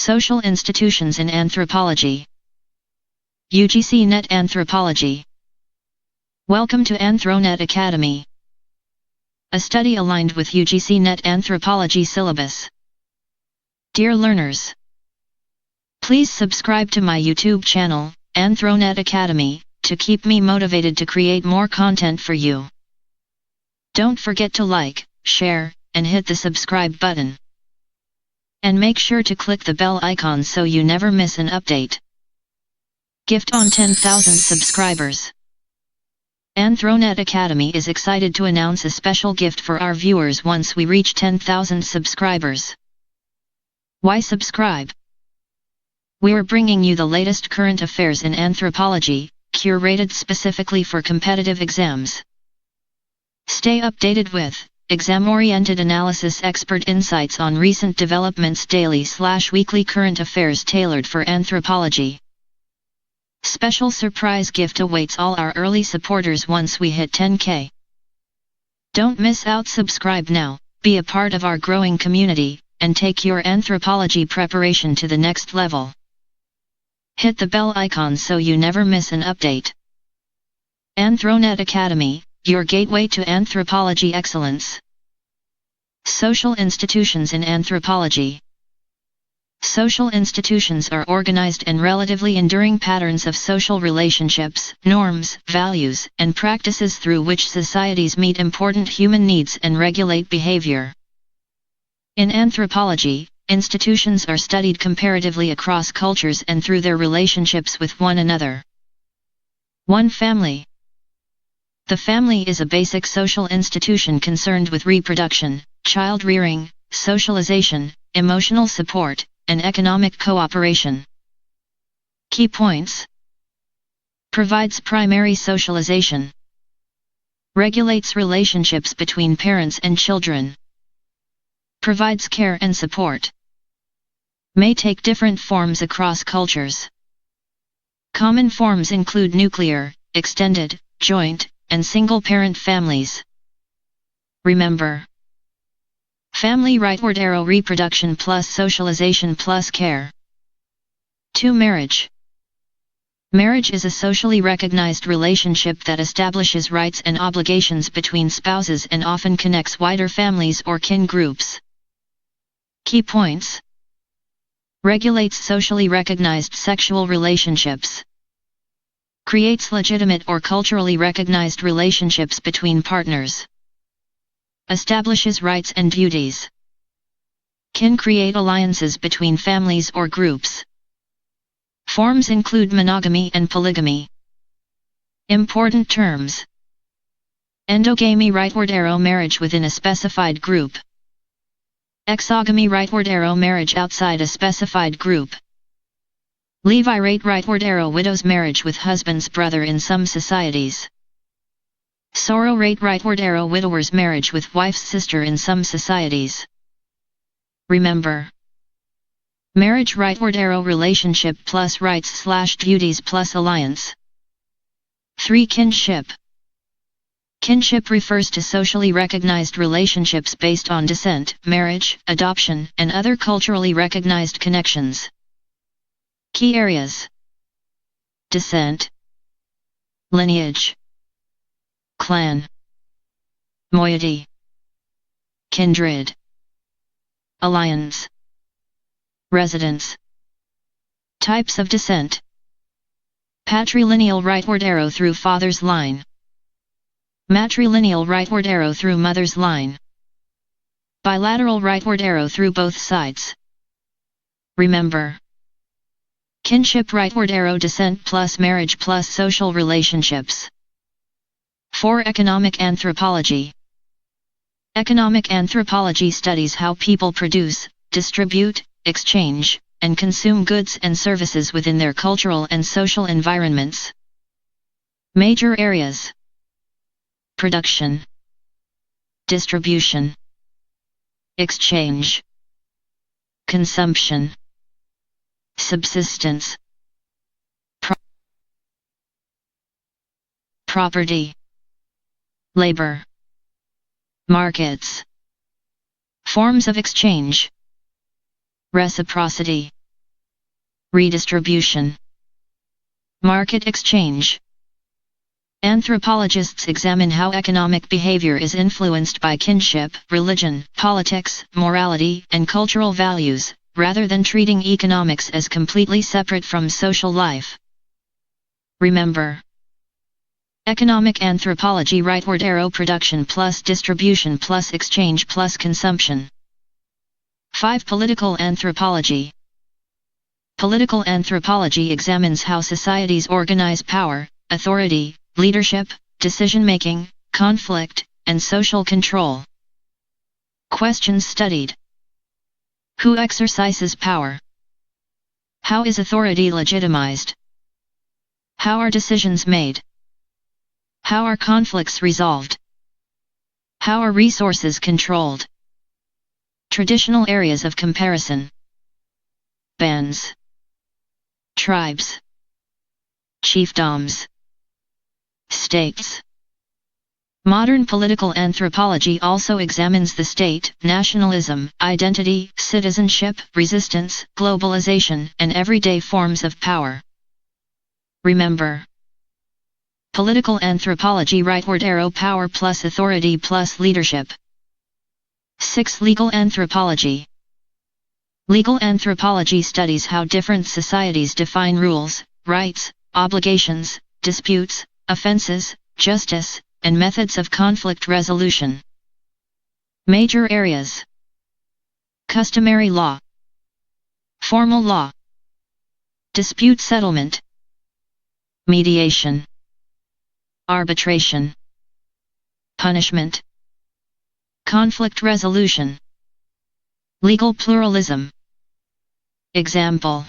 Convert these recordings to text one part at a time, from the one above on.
Social Institutions in Anthropology. UGC NET Anthropology. Welcome to AnthroNet Academy, a study aligned with UGC NET Anthropology syllabus. Dear learners, please subscribe to my YouTube channel, AnthroNet Academy, to keep me motivated to create more content for you. Don't forget to like, share, and hit the subscribe button. And make sure to click the bell icon so you never miss an update. Gift on 10,000 subscribers. AnthroNet Academy is excited to announce a special gift for our viewers once we reach 10,000 subscribers. Why subscribe? We're bringing you the latest current affairs in anthropology, curated specifically for competitive exams. Stay updated with exam-oriented analysis, expert insights on recent developments, daily/weekly current affairs tailored for anthropology. Special surprise gift awaits all our early supporters once we hit 10K. Don't miss out. Subscribe now, be a part of our growing community, and take your anthropology preparation to the next level. Hit the bell icon so you never miss an update. AnthroNet Academy, your gateway to anthropology excellence. Social institutions in anthropology. Social institutions are organized and relatively enduring patterns of social relationships, norms, values, and practices through which societies meet important human needs and regulate behavior. In anthropology, institutions are studied comparatively across cultures and through their relationships with one another. 1. Family. The family is a basic social institution concerned with reproduction, child rearing, socialization, emotional support, and economic cooperation. Key points. Provides primary socialization. Regulates relationships between parents and children. Provides care and support. May take different forms across cultures. Common forms include nuclear, extended, joint, and single-parent families. Remember, family rightward arrow reproduction plus socialization plus care. 2. Marriage. Marriage is a socially recognized relationship that establishes rights and obligations between spouses and often connects wider families or kin groups. Key points. Regulates socially recognized sexual relationships. Creates legitimate or culturally recognized relationships between partners. Establishes rights and duties. Can create alliances between families or groups. Forms include monogamy and polygamy. Important terms. Endogamy rightward arrow marriage within a specified group. Exogamy rightward arrow marriage outside a specified group. Levirate rightward arrow widow's marriage with husband's brother in some societies. Sororate rightward arrow widower's marriage with wife's sister in some societies. Remember, marriage rightward arrow relationship plus rights/duties plus alliance. 3. Kinship. Kinship refers to socially recognized relationships based on descent, marriage, adoption, and other culturally recognized connections. Key areas. Descent. Lineage. Clan. Moiety. Kindred. Alliance. Residence. Types of descent. Patrilineal rightward arrow through father's line. Matrilineal rightward arrow through mother's line. Bilateral rightward arrow through both sides. Remember, kinship rightward arrow descent plus marriage plus social relationships. 4. Economic anthropology. Economic anthropology studies how people produce, distribute, exchange, and consume goods and services within their cultural and social environments. Major areas. Production. Distribution. Exchange. Consumption. Subsistence. Property. Labor. Markets. Forms of exchange. Reciprocity. Redistribution. Market exchange. Anthropologists examine how economic behavior is influenced by kinship, religion, politics, morality, and cultural values, rather than treating economics as completely separate from social life. Remember: economic anthropology rightward arrow production plus distribution plus exchange plus consumption. 5. Political anthropology. Political anthropology examines how societies organize power, authority, leadership, decision-making, conflict, and social control. Questions studied: who exercises power? How is authority legitimized? How are decisions made? How are conflicts resolved? How are resources controlled? Traditional areas of comparison. Bands, tribes, chiefdoms, states. Modern political anthropology also examines the state, nationalism, identity, citizenship, resistance, globalization, and everyday forms of power. Remember: political anthropology rightward arrow power plus authority plus leadership. 6. Legal anthropology. Legal anthropology studies how different societies define rules, rights, obligations, disputes, offenses, justice, and methods of conflict resolution. Major areas: customary law, formal law, dispute settlement, mediation, arbitration, punishment, conflict resolution. Legal pluralism. Example: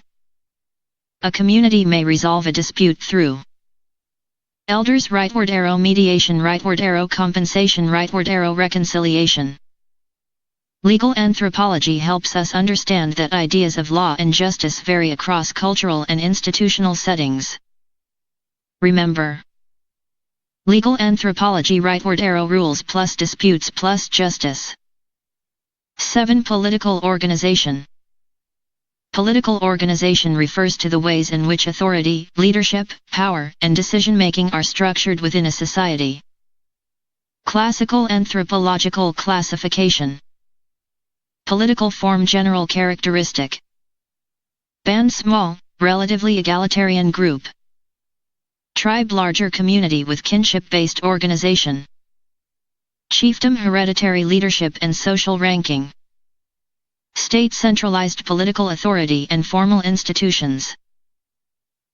a community may resolve a dispute through elders rightward arrow mediation rightward arrow compensation rightward arrow reconciliation. Legal anthropology helps us understand that ideas of law and justice vary across cultural and institutional settings. Remember: legal anthropology rightward arrow rules plus disputes plus justice. 7. Political organization. Political organization refers to the ways in which authority, leadership, power, and decision-making are structured within a society. Classical anthropological classification. Political form general characteristic. Band small, relatively egalitarian group. Tribe larger community with kinship-based organization. Chiefdom hereditary leadership and social ranking. State centralized political authority and formal institutions.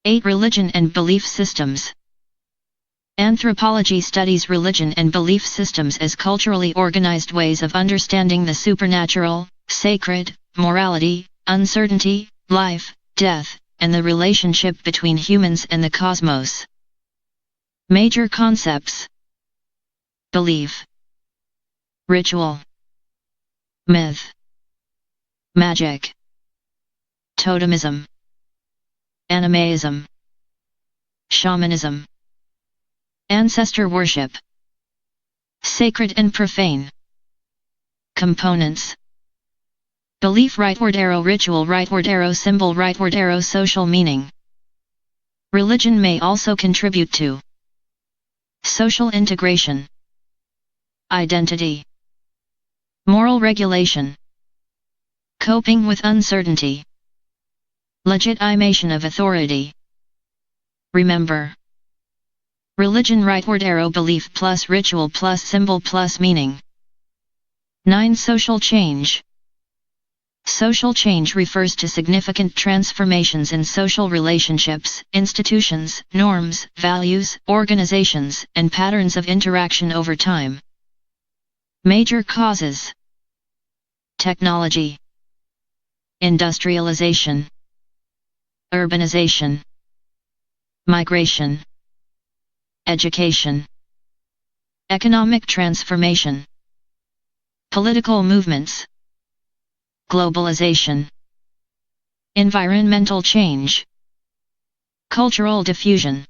8. Religion and belief systems. Anthropology studies religion and belief systems as culturally organized ways of understanding the supernatural, sacred, morality, uncertainty, life, death, and the relationship between humans and the cosmos. Major concepts: belief, ritual, myth, magic, totemism, animism, shamanism, ancestor worship, sacred and profane. Components: belief rightward arrow ritual rightward arrow symbol rightward arrow social meaning. Religion may also contribute to social integration, identity, moral regulation, coping with uncertainty, legitimation of authority. Remember: religion rightward arrow belief plus ritual plus symbol plus meaning. 9. Social change. Social change refers to significant transformations in social relationships, institutions, norms, values, organizations, and patterns of interaction over time. Major causes: technology, industrialization, urbanization, migration, education, economic transformation, political movements, globalization, environmental change, cultural diffusion.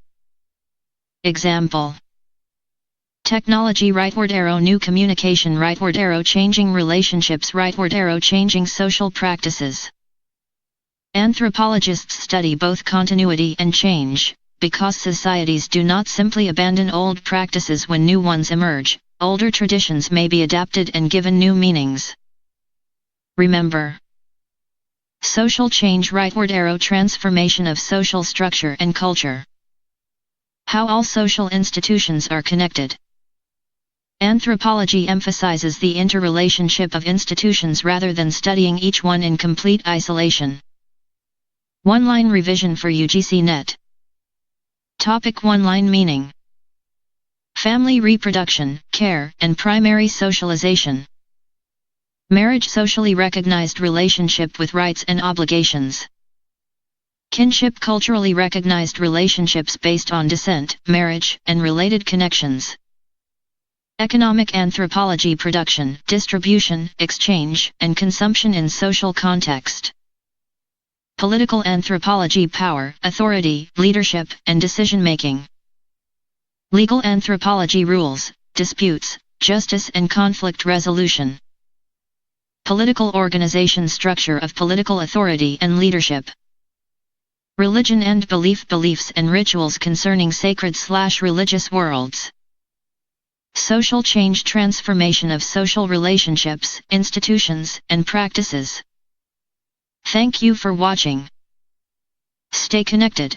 Example: technology rightward arrow new communication rightward arrow changing relationships rightward arrow changing social practices. Anthropologists study both continuity and change, because societies do not simply abandon old practices when new ones emerge. Older traditions may be adapted and given new meanings. Remember: social change, rightward arrow, transformation of social structure and culture. How all social institutions are connected. Anthropology emphasizes the interrelationship of institutions rather than studying each one in complete isolation. One-line revision for UGC NET. Topic: one-line meaning. Family, reproduction, care, and primary socialization. Marriage, socially recognized relationship with rights and obligations. Kinship, culturally recognized relationships based on descent, marriage, and related connections. Economic anthropology, production, distribution, exchange, and consumption in social context. Political anthropology, power, authority, leadership, and decision-making. Legal anthropology, rules, disputes, justice and conflict resolution. Political organization, structure of political authority and leadership. Religion and belief, beliefs and rituals concerning sacred/religious worlds. Social change, transformation of social relationships, institutions, and practices. Thank you for watching. Stay connected.